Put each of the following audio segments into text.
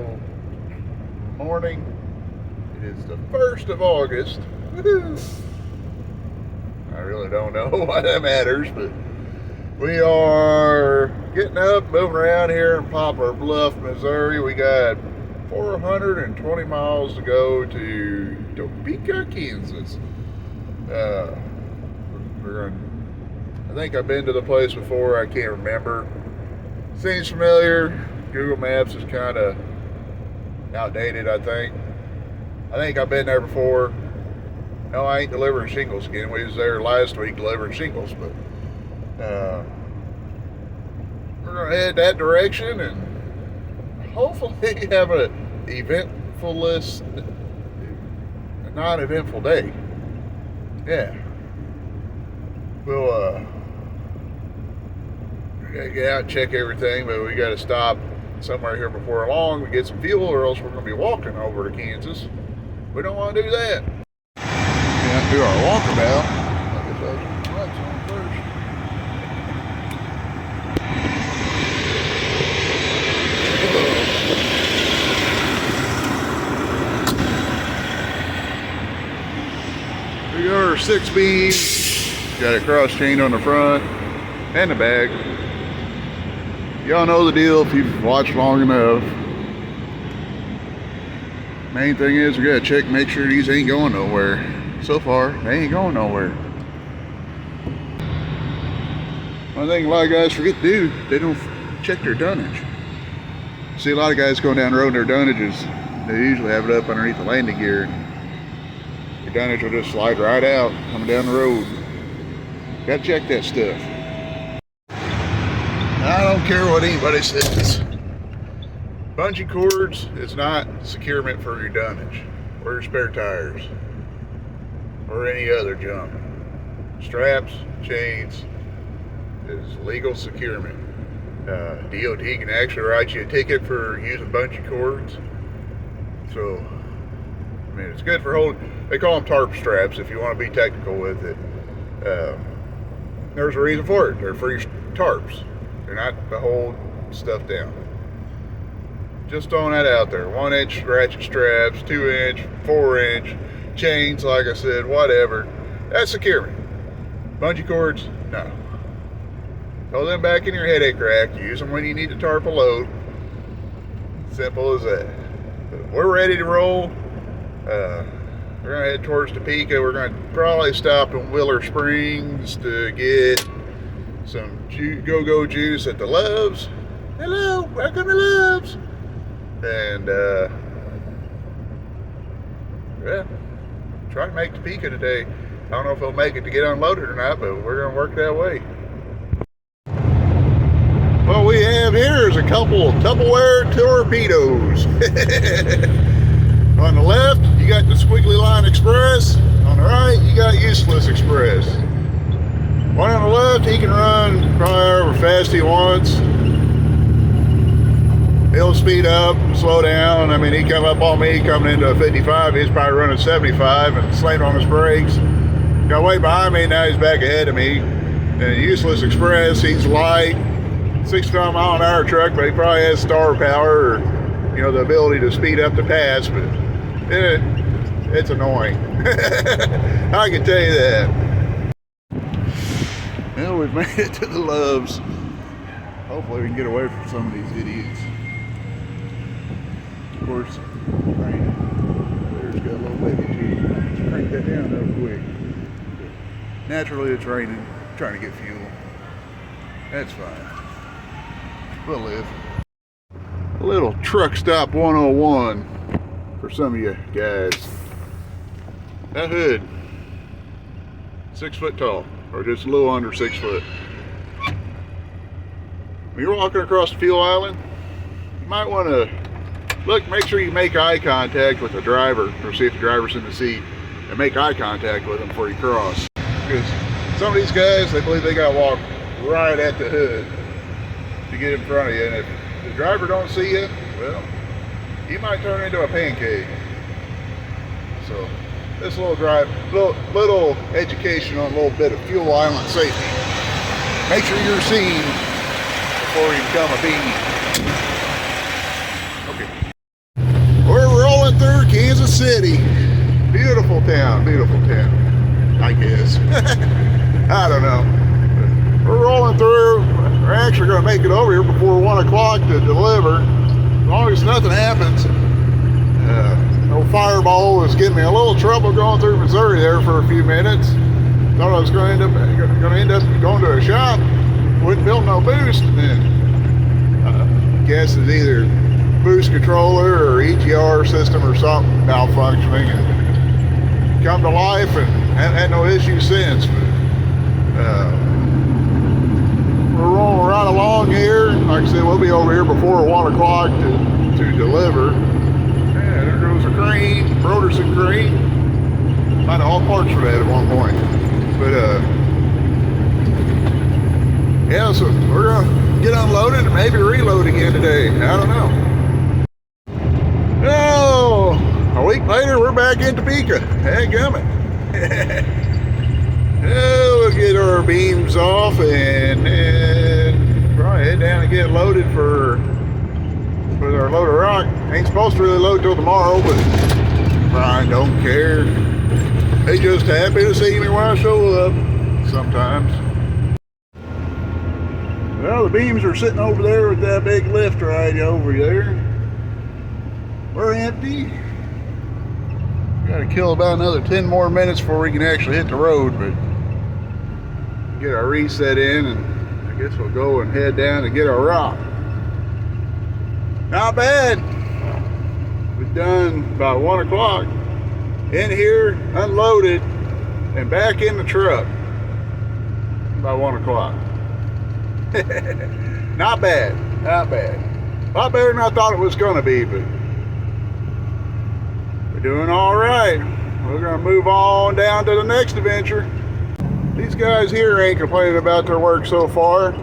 beautiful morning. It is the 1st of August. Woohoo! I really don't know why that matters, but we are getting up, moving around here in Poplar Bluff, Missouri. We got 420 miles to go to Topeka, Kansas. I think I've been to the place before. I can't remember. Seems familiar. Google Maps is kind of outdated, I think. I think I've been there before. No, I ain't delivering shingles again. We was there last week delivering shingles, but we're going to head that direction and hopefully have a non-eventful day. Yeah. We'll gotta get out and check everything, but we got to stop somewhere here before long to get some fuel, or else we're going to be walking over to Kansas. We don't want to do that. We have to do our walkabout. I'll get those lights on first. We got our 6-speed. Got a cross chain on the front and the back. Y'all know the deal if you've watched long enough. Main thing is we gotta check, make sure these ain't going nowhere. So far, they ain't going nowhere. One thing a lot of guys forget to do, they don't check their dunnage. See a lot of guys going down the road in their dunnages, they usually have it up underneath the landing gear. Your dunnage will just slide right out coming down the road. Gotta check that stuff. I don't care what anybody says. Bungee cords is not securement for your dunnage or your spare tires or any other junk. Straps, chains is legal securement. DOT can actually write you a ticket for using bungee cords. So, I mean, it's good for holding. They call them tarp straps if you want to be technical with it. There's a reason for it. They're for your tarps. They're not to hold stuff down. Just throwing that out there. 1-inch ratchet straps, 2-inch, 4-inch chains, like I said, whatever. That's securement. Bungee cords, no. Hold them back in your headache rack. Use them when you need to tarp a load. Simple as that. But we're ready to roll. We're going to head towards Topeka. We're going to probably stop in Willer Springs to get some go-go juice at the Loves. Hello, welcome to Loves. And yeah, try to make Topeka today. I don't know if we'll make it to get unloaded or not, but we're going to work that way. What we have here is a couple Tupperware torpedoes. On the left, you got the Squiggly Line Express. On the right, you got Useless Express. One on the left, he can run probably however fast he wants. He'll speed up, slow down. I mean, he come up on me coming into a 55. He's probably running 75 and slammed on his brakes. Got way behind me, now he's back ahead of me. And Useless Express, he's light, 65-mile-an-hour truck, but he probably has star power or, you know, the ability to speed up the pass, but it's annoying. I can tell you that. Well, we've made it to the Loves. Hopefully we can get away from some of these idiots. Of course, raining. There's got a little baby too. Crank that down real quick. Naturally it's raining. I'm trying to get fuel. That's fine. We'll live. A little truck stop 101 for some of you guys. That hood, 6 foot tall, or just a little under 6 foot. When you're walking across the fuel island, you might want to look, make sure you make eye contact with the driver, or see if the driver's in the seat, and make eye contact with them before you cross. Because some of these guys, they believe they got to walk right at the hood to get in front of you, and if the driver don't see you, well, you might turn into a pancake. So this little little education on a little bit of fuel island safety. Make sure you're seen before you become a beanie. City. Beautiful town, I guess. I don't know. We're rolling through. We're actually going to make it over here before 1 o'clock to deliver. As long as nothing happens. No fireball was getting me a little trouble going through Missouri there for a few minutes. Thought I was going to end up going to a shop, wouldn't build no boost, and then guess it's either boost controller or EGR system or something malfunctioning, and come to life and haven't had no issues since. But, we're rolling right along here. Like I said, we'll be over here before 1 o'clock to deliver. Yeah, there goes a crane, Broderson crane. Might have all parts for that at one point. But yeah, so we're gonna get unloaded and maybe reload again today. I don't know. Oh, a week later we're back in Topeka. Dadgummit. We'll get our beams off and probably head down and get loaded for our load of rock. Ain't supposed to really load till tomorrow, but Brian don't care. They just happy to see me when I show up sometimes. Well, the beams are sitting over there with that big lift right over there. We're empty. Got to kill about another 10 more minutes before we can actually hit the road, but get our reset in, and I guess we'll go and head down and get our rock. Not bad. We're done about 1 o'clock. In here, unloaded, and back in the truck by 1 o'clock. Not bad, not bad. A lot better than I thought it was going to be, but we're doing all right. We're going to move on down to the next adventure. These guys here ain't complaining about their work so far.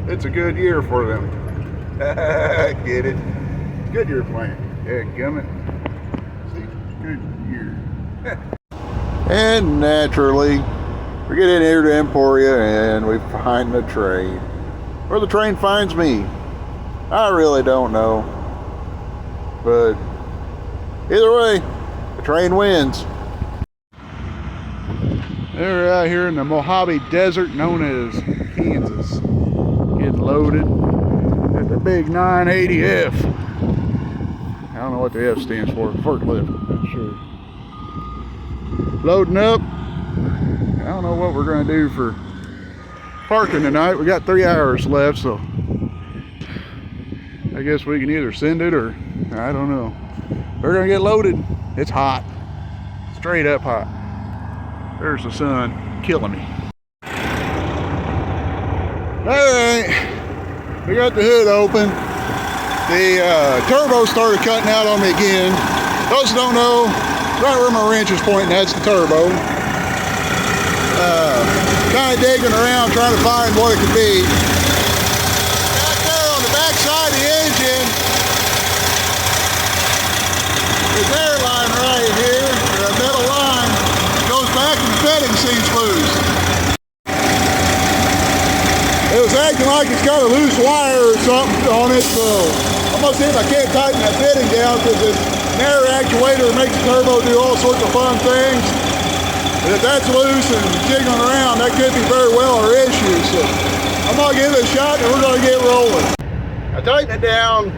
It's a good year for them. Get it? Good year plant. Yeah, gummit. See, good year. And naturally, we get in here to Emporia and we find the train. Where the train finds me, I really don't know. But either way, the train wins. They're out here in the Mojave Desert known as Kansas. Getting loaded at the big 980F. I don't know what the F stands for. Forklift, I'm not sure. Loading up. I don't know what we're going to do for parking tonight. We got 3 hours left, so I guess we can either send it or I don't know. We're going to get loaded. It's hot. Straight up hot. There's the sun killing me. Alright. We got the hood open. The turbo started cutting out on me again. Those who don't know, right where my wrench is pointing, that's the turbo. Kind of digging around trying to find what it could be. Back there on the back side of the engine, there's air line right here, a metal line, goes back and the fitting seems loose. It was acting like it's got a loose wire or something on it, so I'm gonna see if I can't tighten that fitting down, because this air actuator makes the turbo do all sorts of fun things. And if that's loose and jiggling around, that could be very well our issue. So I'm gonna give it a shot and we're gonna get rolling. I tightened it down.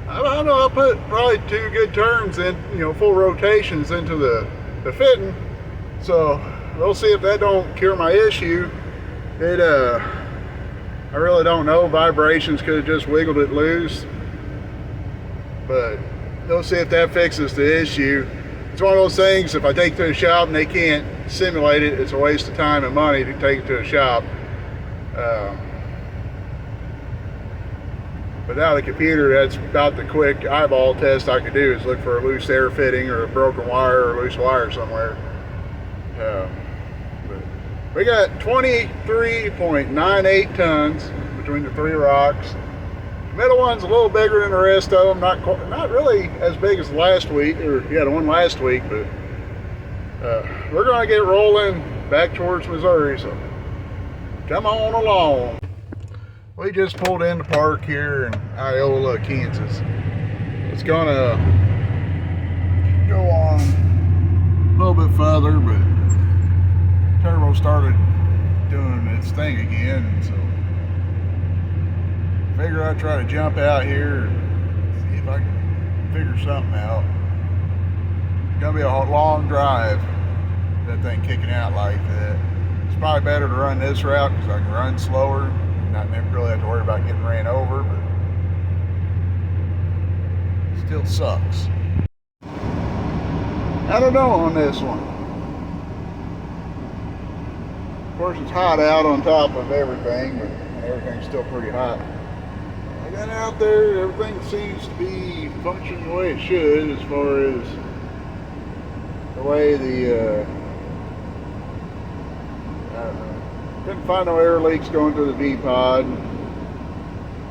I don't know, I'll put probably 2 good turns in, full rotations into the fitting. So we'll see if that don't cure my issue. I really don't know. Vibrations could have just wiggled it loose. But we'll see if that fixes the issue. It's one of those things, if I take it to a shop and they can't simulate it, it's a waste of time and money to take it to a shop. Without a computer, that's about the quick eyeball test I could do, is look for a loose air fitting or a broken wire or a loose wire somewhere. But we got 23.98 tons between the 3 rocks. The middle one's a little bigger than the rest of them, not really as big as last week, or the one last week, but we're gonna get rolling back towards Missouri, so come on along. We just pulled into park here in Iola, Kansas. It's gonna go on a little bit further, but turbo started doing its thing again, so figure I'd try to jump out here and see if I can figure something out. It's gonna be a long drive, that thing kicking out like that. It's probably better to run this route because I can run slower, not really have to worry about getting ran over, but it still sucks. I don't know on this one. Of course, it's hot out on top of everything, but everything's still pretty hot. I got out there, everything seems to be functioning the way it should as far as the way the I don't know. Couldn't find no air leaks going to the V-pod.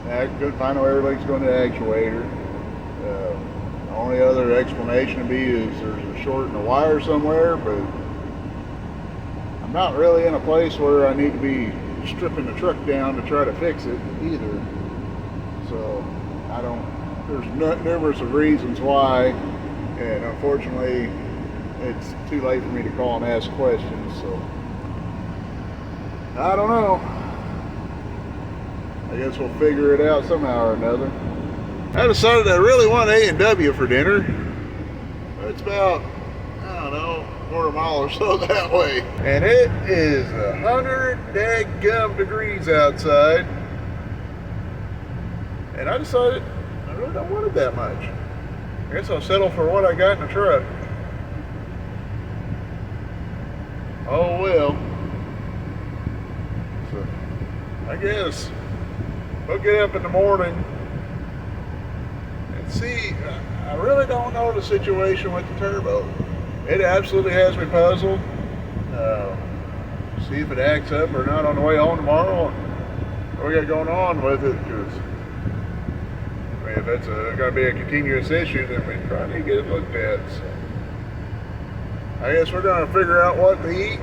I couldn't find no air leaks going to the actuator. The only other explanation would be is there's a short in the wire somewhere, but I'm not really in a place where I need to be stripping the truck down to try to fix it either. So I don't, there's numerous of reasons why, and unfortunately it's too late for me to call and ask questions, so I don't know. I guess we'll figure it out somehow or another. I decided I really want A&W for dinner. It's about, I don't know, quarter mile or so that way. And it is 100 daggum degrees outside. And I decided I really don't want it that much. I guess I'll settle for what I got in the truck. Oh well. So, I guess we'll get up in the morning and see. I really don't know the situation with the turbo. It absolutely has me puzzled. See if it acts up or not on the way home tomorrow. What we got going on with it, because I mean, if that's going to be a continuous issue, then we probably need to get it looked at. So I guess we're going to figure out what to eat,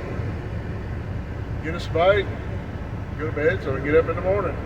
get a bite, go to bed so we can get up in the morning.